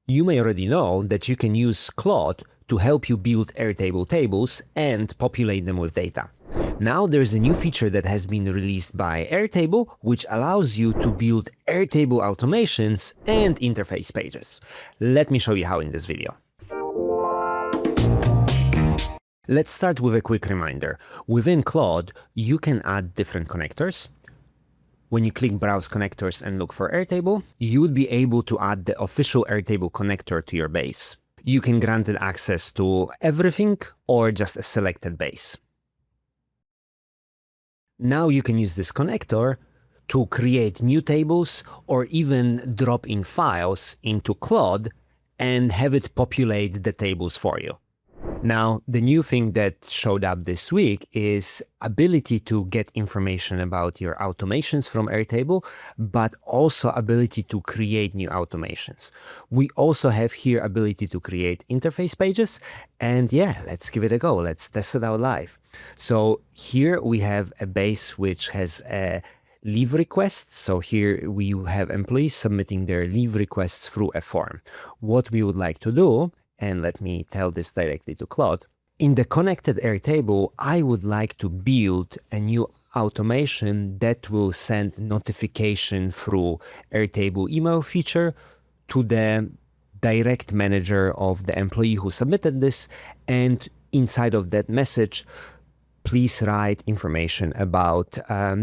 You may already know that you can use Claude to help you build Airtable tables and populate them with data. Now there's a new feature that has been released by Airtable, which allows you to build Airtable automations and interface pages. Let me show you how in this video. Let's start with a quick reminder. Within Claude, you can add different connectors. When you click Browse Connectors and look for Airtable, you would be able to add the official Airtable connector to your base. You can grant it access to everything or just a selected base. Now you can use this connector to create new tables or even drop in files into Claude and have it populate the tables for you. Now, the new thing that showed up this week is ability to get information about your automations from Airtable, but also ability to create new automations. We also have here ability to create interface pages. And yeah, let's give it a go. Let's test it out live. So here we have a base which has a leave requests. So here we have employees submitting their leave requests through a form. What we would like to do, and let me tell this directly to Claude. In the connected Airtable, I would like to build a new automation that will send notification through Airtable email feature to the direct manager of the employee who submitted this. And inside of that message, please write information about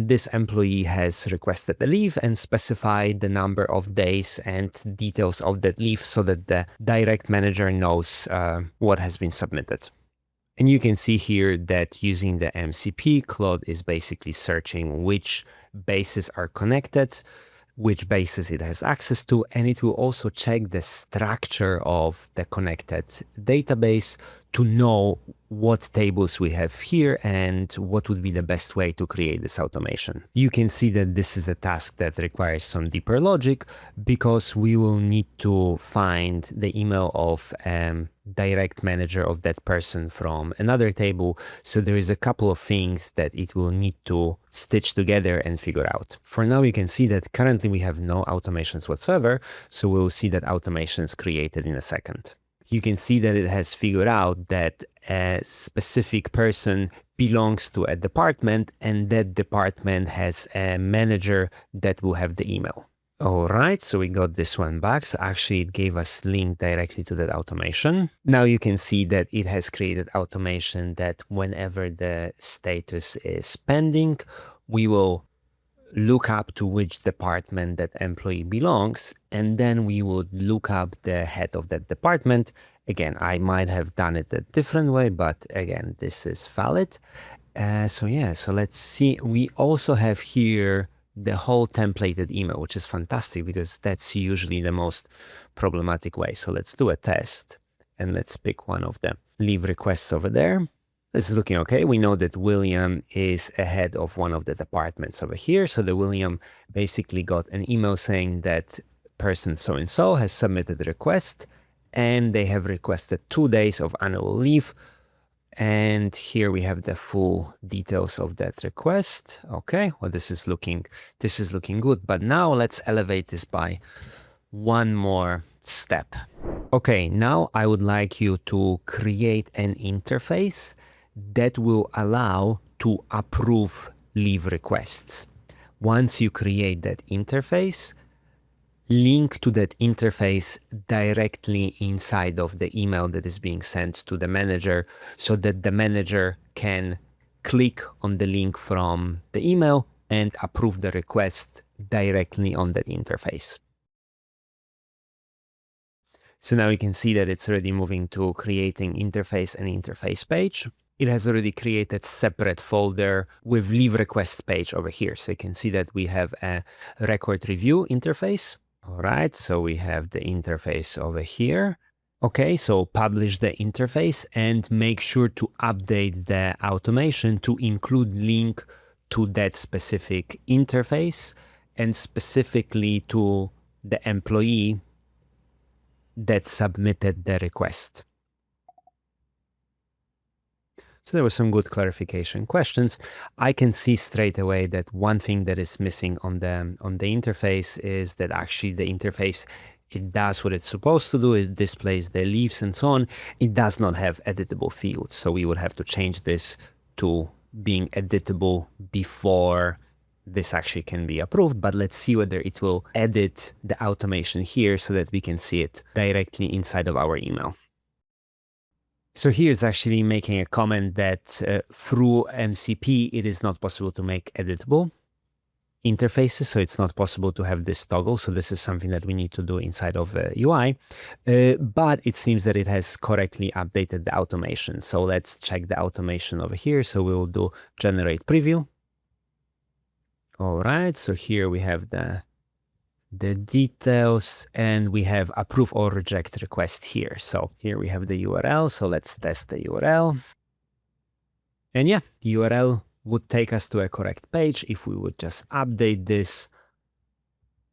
this employee has requested a leave and specify the number of days and details of that leave so that the direct manager knows what has been submitted. And you can see here that using the MCP, Claude is basically searching which bases are connected, which bases it has access to, and it will also check the structure of the connected database to know what tables we have here and what would be the best way to create this automation. You can see that this is a task that requires some deeper logic because we will need to find the email of direct manager of that person from another table. So there is a couple of things that it will need to stitch together and figure out. For now, you can see that currently we have no automations whatsoever. So we'll see that automations created in a second. You can see that it has figured out that a specific person belongs to a department and that department has a manager that will have the email. All right, so we got this one back. So actually it gave us link directly to that automation. Now you can see that it has created automation that whenever the status is pending, we will look up to which department that employee belongs, and then we would look up the head of that department. Again, I might have done it a different way, but again, this is valid. So let's see. We also have here the whole templated email, which is fantastic because that's usually the most problematic way. So let's do a test and let's pick one of the leave requests over there. This is looking okay. We know that William is ahead of one of the departments over here. So the William basically got an email saying that person so-and-so has submitted a request and they have requested 2 days of annual leave. And here we have the full details of that request. Okay, well, this is looking good. But now let's elevate this by one more step. Okay, now I would like you to create an interface that will allow to approve leave requests. Once you create that interface, link to that interface directly inside of the email that is being sent to the manager so that the manager can click on the link from the email and approve the request directly on that interface. So now you can see that it's already moving to creating interface and interface page. It has already created separate folder with leave request page over here. So you can see that we have a record review interface. All right, so we have the interface over here. Okay, so publish the interface and make sure to update the automation to include link to that specific interface and specifically to the employee that submitted the request. So there were some good clarification questions. I can see straight away that one thing that is missing on the interface is that actually the interface It does what it's supposed to do. It displays the leaves and so on. It does not have editable fields. So we would have to change this to being editable before this actually can be approved. But let's see whether it will edit the automation here so that we can see it directly inside of our email. So here's actually making a comment that through MCP, it is not possible to make editable interfaces. So it's not possible to have this toggle. So this is something that we need to do inside of UI. But it seems that it has correctly updated the automation. So let's check the automation over here. So we will do generate preview. All right. So here we have the details, and we have approve or reject request here. So here we have the URL. So let's test the URL. And yeah, the URL would take us to a correct page. If we would just update this,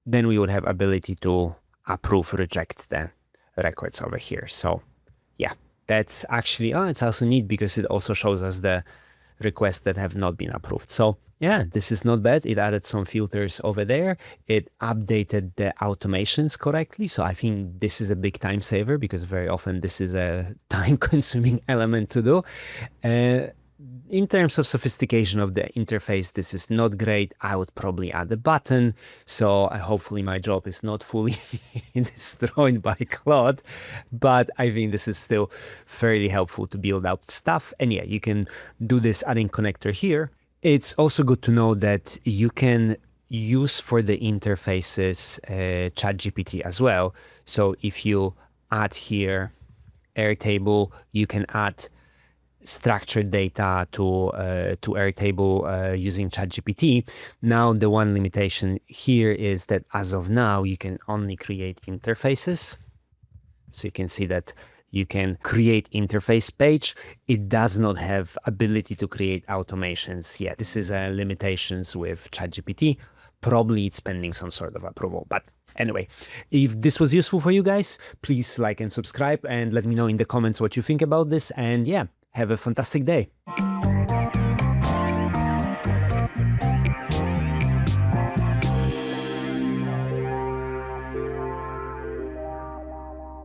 then we would have ability to approve, reject the records over here. So yeah, that's actually, it's also neat because it also shows us the requests that have not been approved. So yeah, this is not bad. It added some filters over there. It updated the automations correctly. So I think this is a big time saver because very often this is a time consuming element to do. In terms of sophistication of the interface, this is not great. I would probably add a button. So hopefully my job is not fully destroyed by Claude, but I think this is still fairly helpful to build out stuff. And yeah, you can do this adding connector here. It's also good to know that you can use for the interfaces ChatGPT as well. So if you add here Airtable, you can add structured data to Airtable using ChatGPT. Now, the one limitation here is that as of now, you can only create interfaces. So you can see that you can create interface page. It does not have ability to create automations yet. This is a limitations with ChatGPT. Probably it's pending some sort of approval. But anyway, if this was useful for you guys, please like and subscribe and let me know in the comments what you think about this. And yeah, have a fantastic day.